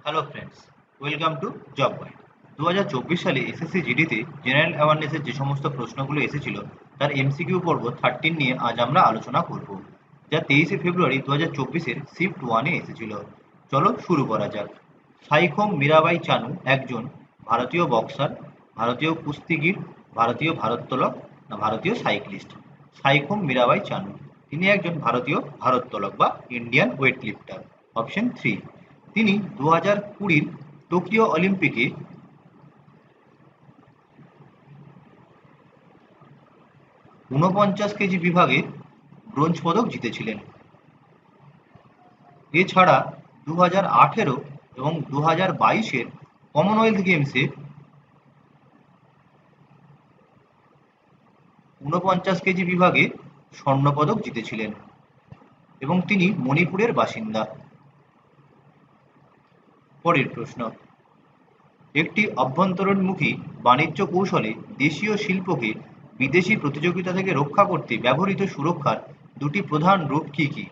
Hello friends, welcome to job guide. 2024 সালে SSC জিডিতে general অ্যাওয়ারনেসের যে সমস্ত প্রশ্নগুলো এসেছিল তার এমসিকিউ পর্ব 13 নিয়ে আজ আমরা আলোচনা করব, যা 23শে ফেব্রুয়ারি 2024-এর শিফট 1-এ এসেছিল। চলো শুরু করা যাক। সাইখোম মীরাবাই চানু একজন ভারতীয় বক্সার, ভারতীয় কুস্তিগির, ভারতীয় ভারোত্তোলক না ভারতীয় সাইক্লিস্ট? সাইখোম মীরাবাই চানু তিনি একজন ভারতীয় ভারোত্তোলক বা ইন্ডিয়ান ওয়েট লিফটার। অপশন 3। তিনি 2020-র টোকিও অলিম্পিকে 49 কেজি বিভাগে ব্রোঞ্জ পদক জিতেছিলেন। এছাড়া 2018 এবং 2022-এর কমনওয়েলথ গেমসে 49 কেজি বিভাগে স্বর্ণপদক জিতেছিলেন এবং তিনি মণিপুরের বাসিন্দা। পরের প্রশ্ন, একটি অভ্যন্তরীণমুখী বাণিজ্য কৌশলে দেশীয় শিল্পকে বিদেশি প্রতিযোগিতা থেকে রক্ষা করতে ব্যবহৃত সুরক্ষার দুটি প্রধান রূপ কি কি?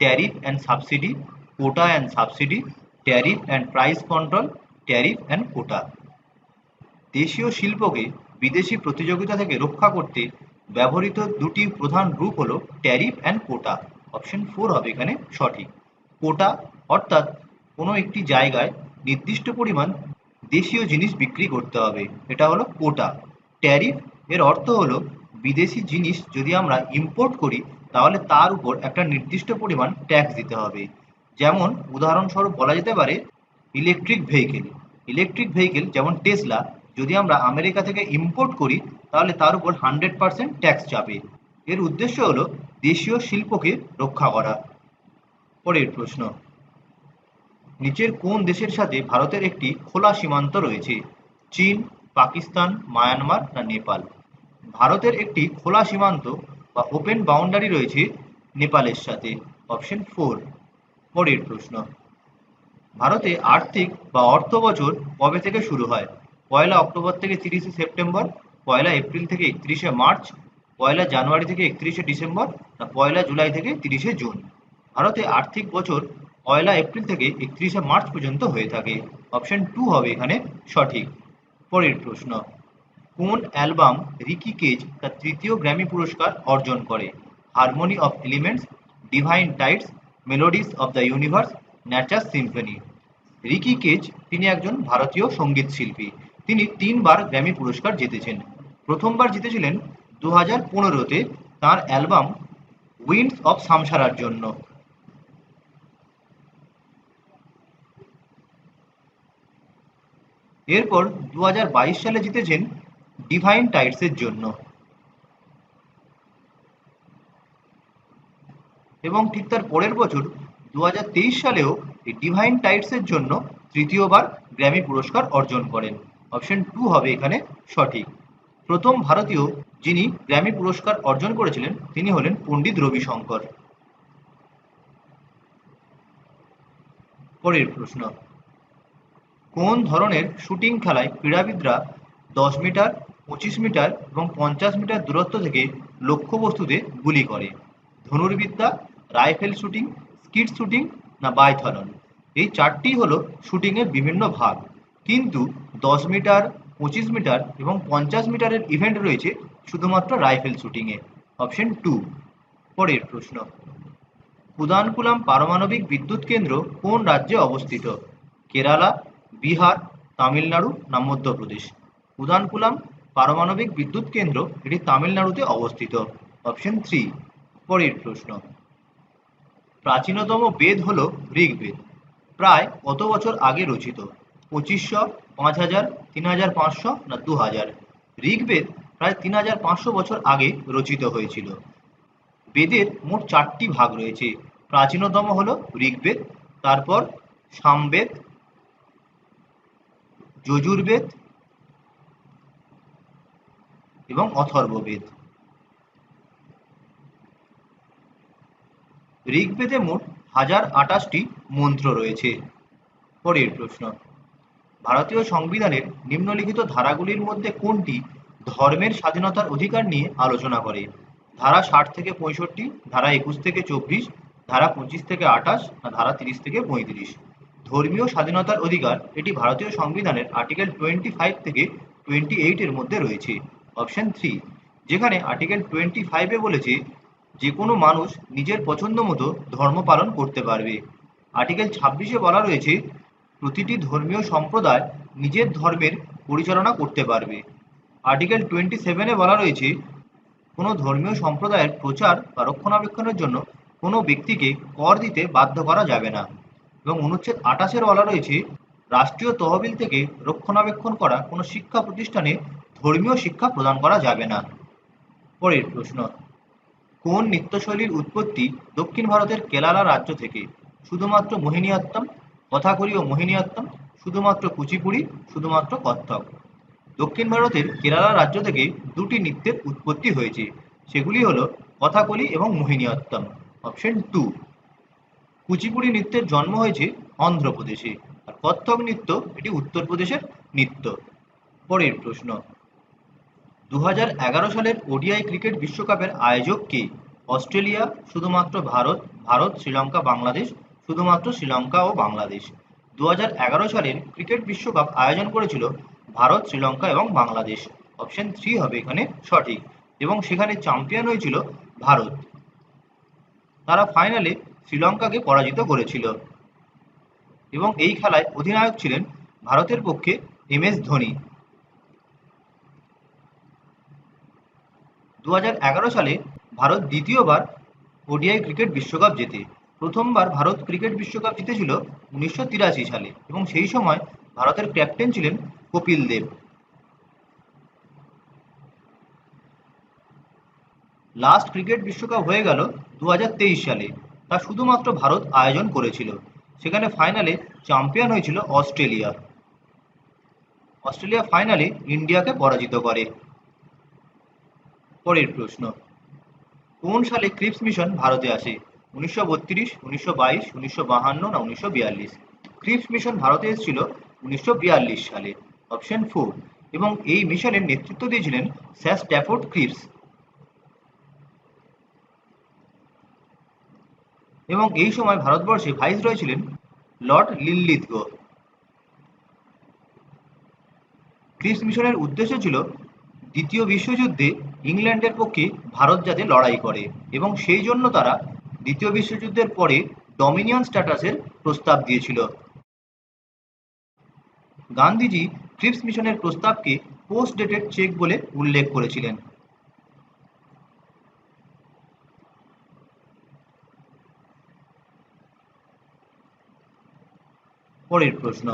Tariff and subsidy, quota and subsidy, tariff and price control, tariff and quota. দেশীয় শিল্পকে বিদেশি প্রতিযোগিতা থেকে রক্ষা করতে ব্যবহৃত দুটি প্রধান রূপ হল ট্যারিফ অ্যান্ড কোটা। অপশন 4 হবে এখানে সঠিক। কোটা অর্থাৎ কোনো একটি জায়গায় নির্দিষ্ট পরিমাণ দেশীয় জিনিস বিক্রি করতে হবে, এটা হলো কোটা। ট্যারিফ এর অর্থ হলো বিদেশি জিনিস যদি আমরা ইম্পোর্ট করি তাহলে তার উপর একটা নির্দিষ্ট পরিমাণ ট্যাক্স দিতে হবে। যেমন উদাহরণস্বরূপ বলা যেতে পারে ইলেকট্রিক ভেহিকেল। ইলেকট্রিক ভেহিকেল যেমন টেসলা যদি আমরা আমেরিকা থেকে ইম্পোর্ট করি তাহলে তার উপর 100% ট্যাক্স যাবে। এর উদ্দেশ্য হলো দেশীয় শিল্পকে রক্ষা করা। পরের প্রশ্ন, নিচের কোন দেশের সাথে ভারতের একটি খোলা সীমান্ত রয়েছে? চীন, পাকিস্তান, মায়ানমার না নেপাল? ভারতের একটি খোলা সীমান্ত বা ওপেন বাউন্ডারি রয়েছে নেপালের সাথে। অপশন 4। পরের প্রশ্ন, ভারতে আর্থিক বা অর্থ বছর কবে থেকে শুরু হয়? 1 অক্টোবর থেকে 30 সেপ্টেম্বর, 1 এপ্রিল থেকে 31 মার্চ, 1 জানুয়ারি থেকে 31 ডিসেম্বর না 1 জুলাই থেকে 30 জুন? ভারতে আর্থিক বছর 1 এপ্রিল থেকে 31 মার্চ পর্যন্ত হয়ে থাকে। অপশন 2 হবে এখানে সঠিক। পরের প্রশ্ন, কোন অ্যালবাম রিকি কেজ তার তৃতীয় গ্র্যামি পুরস্কার অর্জন করে? Harmony of elements, divine Tides, মেলোডিস of the universe, Nature Symphony? Ricky cage তিনি একজন ভারতীয় সঙ্গীত শিল্পী। তিনি 3বার গ্র্যামি পুরস্কার জিতেছেন। প্রথমবার জিতেছিলেন 2015-তে তাঁর অ্যালবাম উইন্ডস অফ সামসারার জন্য। এরপর 2022 সালে জিতেছেন ডিভাইন টাইডসের জন্য এবং ঠিক তার পরের বছর 2023 সালেও এই ডিভাইন টাইডসের জন্য তৃতীয়বার গ্র্যামি পুরস্কার অর্জন করেন। অপশন 2 হবে এখানে সঠিক। প্রথম ভারতীয় যিনি গ্র্যামি পুরস্কার অর্জন করেছিলেন তিনি হলেন পণ্ডিত রবিশঙ্কর। পরের প্রশ্ন, কোন ধরনের শুটিং খেলায় ক্রীড়াবিদরা 10 মিটার, 25 মিটার এবং 50 মিটার দূরত্ব থেকে লক্ষ্যবস্তুতে গুলি করে? ধনুর্বিদ্যা, রাইফেল শুটিং, স্কিট শুটিং না বাইথলন? এই চারটি হলো শুটিংয়ের বিভিন্ন ভাগ, কিন্তু 10 মিটার, 25 মিটার এবং 50 মিটারের ইভেন্ট রয়েছে শুধুমাত্র রাইফেল শুটিংয়ে। অপশন 2। পরের প্রশ্ন, কুদানকুলাম পারমাণবিক বিদ্যুৎ কেন্দ্র কোন রাজ্যে অবস্থিত? কেরালা, বিহার, তামিলনাড়ু না মধ্যপ্রদেশ? কুদানকুলাম পারমাণবিক বিদ্যুৎ কেন্দ্র এটি তামিলনাড়ুতে অবস্থিত। অপশন 3। পরের প্রশ্ন, প্রাচীনতম বেদ হল ঋগ্বেদ। প্রায় কত বছর আগে রচিত? 2500, 5000, 3500 না 2000? ঋগ্বেদ প্রায় 3500 বছর আগে রচিত হয়েছিল। বেদের মোট 4টি ভাগ রয়েছে। প্রাচীনতম হল ঋগ্বেদ, তারপর সামবেদ, যজুর্বেদ এবং অথর্ববেদ। ঋগ্বেদে মোট 1028টি মন্ত্র রয়েছে। পরের প্রশ্ন, ভারতীয় সংবিধানের নিম্নলিখিত ধারাগুলির মধ্যে কোনটি ধর্মের স্বাধীনতার অধিকার নিয়ে আলোচনা করে? ধারা 60 থেকে 65, ধারা 21 থেকে 24, ধারা 25 থেকে 28 না ধারা 30 থেকে 35? ধর্মীয় স্বাধীনতার অধিকার এটি ভারতীয় সংবিধানের আর্টিকেল 25 থেকে 28 এর মধ্যে রয়েছে। অপশন 3, যেখানে আর্টিকেল 25 বলেছে যে কোনো মানুষ নিজের পছন্দ মতো ধর্ম পালন করতে পারবে। আর্টিকেল 26 বলা রয়েছে প্রতিটি ধর্মীয় সম্প্রদায় নিজের ধর্মের পরিচালনা করতে পারবে। আর্টিকেল 27 বলা রয়েছে কোনো ধর্মীয় সম্প্রদায়ের প্রচার বা রক্ষণাবেক্ষণের জন্য কোনো ব্যক্তিকে কর দিতে বাধ্য করা যাবে না। এবং অনুচ্ছেদ 28 বলা রয়েছে রাষ্ট্রীয় তহবিল থেকে রক্ষণাবেক্ষণ করা কোনো শিক্ষা প্রতিষ্ঠানে ধর্মীয় শিক্ষা প্রদান করা যাবে না। পরের প্রশ্ন, কোন নৃত্যশৈলীর উৎপত্তি দক্ষিণ ভারতের কেরালা রাজ্য থেকে? শুধুমাত্র মোহিনীঅট্টম, কথাকলি ও মোহিনীঅট্টম, শুধুমাত্র কুচিপুড়ি, শুধুমাত্র কত্থক? দক্ষিণ ভারতের কেরালা রাজ্য থেকে দুটি নৃত্যের উৎপত্তি হয়েছে, সেগুলি হলো কথাকলি এবং মোহিনীঅট্টম। অপশন 2, কুচিপুড়ি নৃত্যের জন্ম হয়েছে অন্ধ্রপ্রদেশে, আর কত্থক নৃত্য এটি উত্তরপ্রদেশের নৃত্য। পরের প্রশ্ন, 2011 সালের ওডিআই ক্রিকেট বিশ্বকাপের আয়োজক কে? অস্ট্রেলিয়া, শুধুমাত্র ভারত, ভারত, শ্রীলঙ্কা, বাংলাদেশ, শুধুমাত্র শ্রীলঙ্কা ও বাংলাদেশ? 2011 সালের ক্রিকেট বিশ্বকাপ আয়োজন করেছিল ভারত, শ্রীলঙ্কা এবং বাংলাদেশ। অপশন 3 হবে এখানে সঠিক, এবং সেখানে চ্যাম্পিয়ন হয়েছিল ভারত। তারা ফাইনালে শ্রীলঙ্কাকে পরাজিত করেছিল, এবং এই খেলায় অধিনায়ক ছিলেন ভারতের পক্ষে MS ধোনি। 2011 সালে ভারত দ্বিতীয়বার ওডিআই ক্রিকেট বিশ্বকাপ জেতে। প্রথমবার ভারত ক্রিকেট বিশ্বকাপ জিতেছিল 1983 সালে, এবং সেই সময় ভারতের ক্যাপ্টেন ছিলেন কপিল দেব। লাস্ট ক্রিকেট বিশ্বকাপ হয়ে গেল 2023 সালে, তা শুধুমাত্র ভারত আয়োজন করেছিল। সেখানে ফাইনালে চ্যাম্পিয়ন হয়েছিল অস্ট্রেলিয়া। অস্ট্রেলিয়া ফাইনালে ইন্ডিয়াকে পরাজিত করে। পরের প্রশ্ন, কোন সালে ক্রিপস মিশন ভারতে আসে? 1932, 1922, 1952 না 1942? ক্রিপস মিশন ভারতে এসেছিল 1942 সালে। অপশন 4, এবং এই মিশনের নেতৃত্ব দিয়েছিলেন স্যার স্ট্যাফোর্ড ক্রিপস, এবং এই সময় ভারতবর্ষে ভাইসরয় ছিলেন লর্ড লিলিথগো। ক্রিপস মিশনের উদ্দেশ্য ছিল দ্বিতীয় বিশ্বযুদ্ধে ইংল্যান্ডের পক্ষে ভারত যাতে লড়াই করে, এবং সেই জন্য তারা দ্বিতীয় বিশ্বযুদ্ধের পরে ডমিনিয়ন স্ট্যাটাসের প্রস্তাব দিয়েছিল। গান্ধীজি ক্রিপস মিশনের প্রস্তাবকে পোস্ট ডেটেড চেক বলে উল্লেখ করেছিলেন। পরের প্রশ্ন,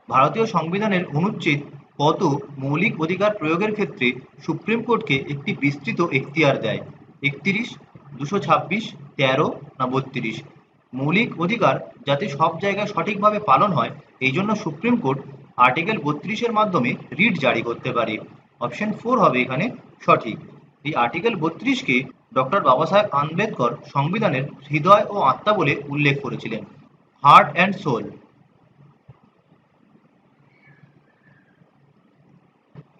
ভারতীয় সংবিধানের অনুচ্ছেদ কত মৌলিক অধিকার প্রয়োগের ক্ষেত্রে সুপ্রিম কোর্টকে একটি বিস্তৃত এখতিয়ার দেয়? 31, 226, 13 না 32? মৌলিক অধিকার যাতে সব জায়গায় সঠিকভাবে পালন হয়, এই জন্য সুপ্রিম কোর্ট আর্টিকেল 32-এর মাধ্যমে রিট জারি করতে পারে। অপশন 4 হবে এখানে সঠিক। এই আর্টিকেল 32-কে ডক্টর বাবা সাহেব আম্বেদকর সংবিধানের হৃদয় ও আত্মা বলে উল্লেখ করেছিলেন, হার্ট অ্যান্ড সোল।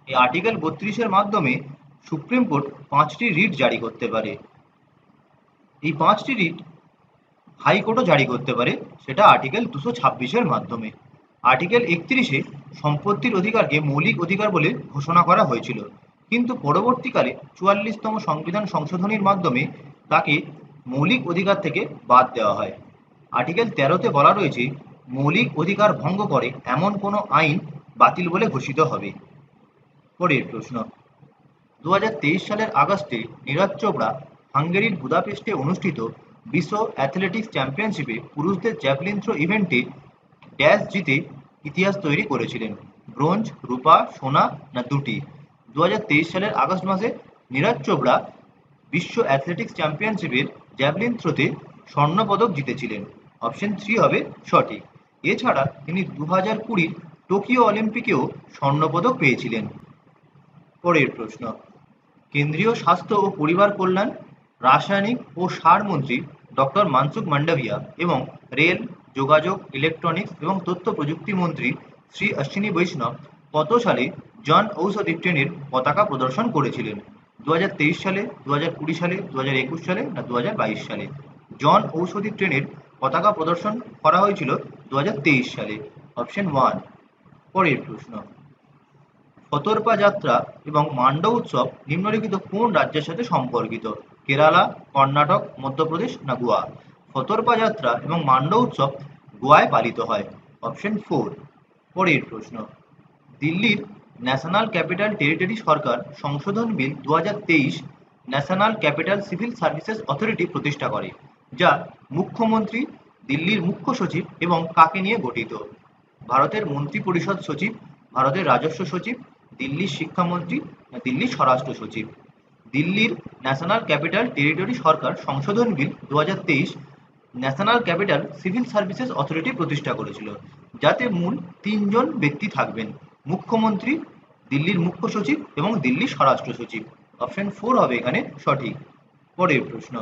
এই আর্টিকেল 32-এর মাধ্যমে সুপ্রিম কোর্ট 5টি রিট জারি করতে পারে। এই 5টি রিট হাইকোর্টও জারি করতে পারে, সেটা আর্টিকেল 226-এর মাধ্যমে। আর্টিকেল 31-এ সম্পত্তির অধিকারকে মৌলিক অধিকার বলে ঘোষণা করা হয়েছিল, কিন্তু পরবর্তীকালে 44তম সংবিধান সংশোধনীর মাধ্যমে তাকে মৌলিক অধিকার থেকে বাদ দেওয়া হয়। আর্টিকেল 13-তে বলা রয়েছে মৌলিক অধিকার ভঙ্গ করে এমন কোনো আইন বাতিল বলে ঘোষিত হবে। পরের প্রশ্ন, 2023 সালের আগস্টে নীরজ চোপড়া হাঙ্গেরির বুদাপেস্টে অনুষ্ঠিত বিশ্ব অ্যাথলেটিক্স চ্যাম্পিয়নশিপে পুরুষদের জ্যাভলিন থ্রো ইভেন্টে ড্যাশ জিতে ইতিহাস তৈরি করেছিলেন? ব্রোঞ্জ, রূপা, সোনা না দুটি? 2023 সালের আগস্ট মাসে নীরজ চোপড়া বিশ্ব অ্যাথলেটিক্স চ্যাম্পিয়নশিপের জ্যাভলিন থ্রোতে স্বর্ণপদক জিতেছিলেন। অপশন 3 হবে সঠিক। এছাড়া তিনি 2020 টোকিও অলিম্পিকেও স্বর্ণপদক পেয়েছিলেন। পরের প্রশ্ন, কেন্দ্রীয় স্বাস্থ্য ও পরিবার কল্যাণ, রাসায়নিক ও সার মন্ত্রী ডক্টর মনসুখ মান্ডাভিয়া এবং রেল, যোগাযোগ, ইলেকট্রনিক্স এবং তথ্য প্রযুক্তি মন্ত্রী শ্রী অশ্বিনী বৈষ্ণব কত সালে জন ঔষধি ট্রেনের পতাকা প্রদর্শন করেছিলেন? 2023 সালে, 2020 সালে, 2021 সালে না 2022 সালে? জন ঔষধি ট্রেনের পতাকা প্রদর্শন করা হয়েছিল 2023 সালে? অপশন 1। পরের প্রশ্ন, শতর্পা যাত্রা এবং মান্ডা উৎসব নিম্নলিখিত কোন রাজ্যের সাথে সম্পর্কিত? কেরালা, কর্ণাটক, মধ্যপ্রদেশ না গোয়া? শতর্পা যাত্রা এবং মান্ডা উৎসব গোয়ায় পালিত হয়। অপশন 4। পরের প্রশ্ন, দিল্লির ন্যাশনাল ক্যাপিটাল টেরিটরি সরকার সংশোধন বিল 2023 national capital civil services authority প্রতিষ্ঠা করে, যা মুখ্যমন্ত্রী, দিল্লির মুখ্য সচিব এবং কাকে নিয়ে গঠিত? ভারতের মন্ত্রী পরিষদ সচিব, ভারতের রাজস্ব সচিব, দিল্লির শিক্ষামন্ত্রী না দিল্লির স্বরাষ্ট্র সচিব? দিল্লির ন্যাশনাল ক্যাপিটাল টেরিটরি সরকার সংশোধন বিল 2023 national capital civil services authority প্রতিষ্ঠা করেছিল, যাতে মূল তিনজন ব্যক্তি থাকবেন: মুখ্যমন্ত্রী, দিল্লির মুখ্য সচিব এবং দিল্লির স্বরাষ্ট্র সচিব। অপশন 4 হবে এখানে সঠিক। পরের প্রশ্ন,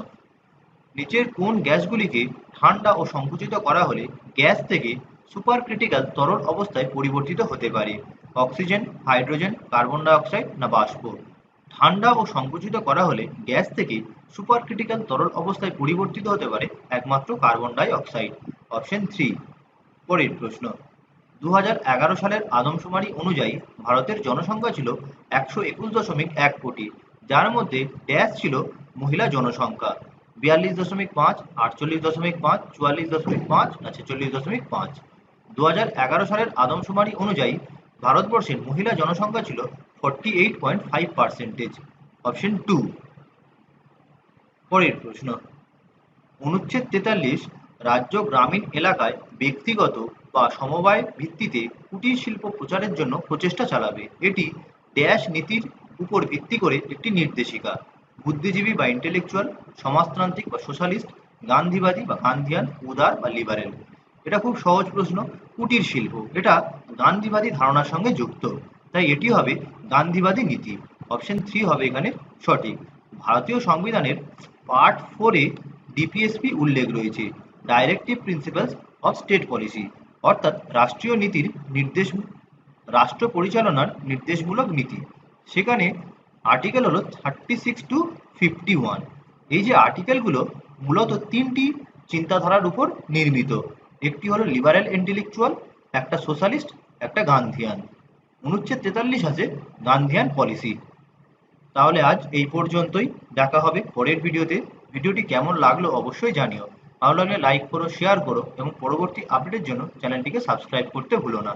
নিচের কোন গ্যাসগুলিকে ঠান্ডা ও সংকুচিত করা হলে গ্যাস থেকে সুপার ক্রিটিক্যাল তরল অবস্থায় পরিবর্তিত হতে পারে? Oxygen, hydrogen, carbon die oxide না বাষ্প? ঠান্ডা ও সংকুচিত করা হলে গ্যাস থেকে সুপার ক্রিটিক্যাল তরল অবস্থায় পরিবর্তিত হতে পারে একমাত্র কার্বন ডাই অক্সাইড। অপশন 3। পরের প্রশ্ন, 2011 সালের আদমশুমারি অনুযায়ী ভারতের জনসংখ্যা ছিল 121.1 কোটি, যার মধ্যে ড্যাশ ছিল মহিলা জনসংখ্যা: 42.5, 48.5, 44.5 না 46.5? 2011 সালের আদমশুমারি অনুযায়ী ভারতবর্ষের মহিলা জনসংখ্যা ছিল 48.5%। অপশন 2। পরের প্রশ্ন, অনুচ্ছেদ 43 রাজ্য গ্রামীণ এলাকায় ব্যক্তিগত বা সমবায় ভিত্তিতে কুটির শিল্প প্রচারের জন্য প্রচেষ্টা চালাবে। এটি ড্যাশ নীতির উপর ভিত্তি করে একটি নির্দেশিকা: বুদ্ধিজীবী বা ইন্টেলেকচুয়াল, সমাজতান্ত্রিক বা সোশ্যালিস্ট, গান্ধীবাদী বা গান্ধীয়ান, উদার বা লিবারেল? এটা খুব সহজ প্রশ্ন। কুটির শিল্প, এটা গান্ধীবাদী ধারণার সঙ্গে যুক্ত, তাই এটি হবে গান্ধীবাদী নীতি। অপশন 3 হবে এখানে সঠিক। ভারতীয় সংবিধানের পার্ট 4-এ ডিপিএসপি উল্লেখ রয়েছে: directive principles of state policy, অর্থাৎ রাষ্ট্রীয় নীতির নির্দেশ, রাষ্ট্র পরিচালনার নির্দেশমূলক নীতি। সেখানে আর্টিকেল হলো 36 to 51। এই যে আর্টিকেলগুলো মূলত তিনটি চিন্তাধারার উপর নির্মিত: একটি হলো লিবারেল ইন্টেলেকচুয়াল, একটা সোশ্যালিস্ট, একটা গান্ধীয়ান। অনুচ্ছেদ 43 আছে গান্ধীয়ান পলিসি। তাহলে আজ এই পর্যন্তই, দেখা হবে পরের ভিডিওতে। ভিডিওটি কেমন লাগলো অবশ্যই জানিও। ভালো লাগলে লাইক করো, শেয়ার করো এবং পরবর্তী আপডেটের জন্য চ্যানেলটিকে সাবস্ক্রাইব করতে ভুলো না।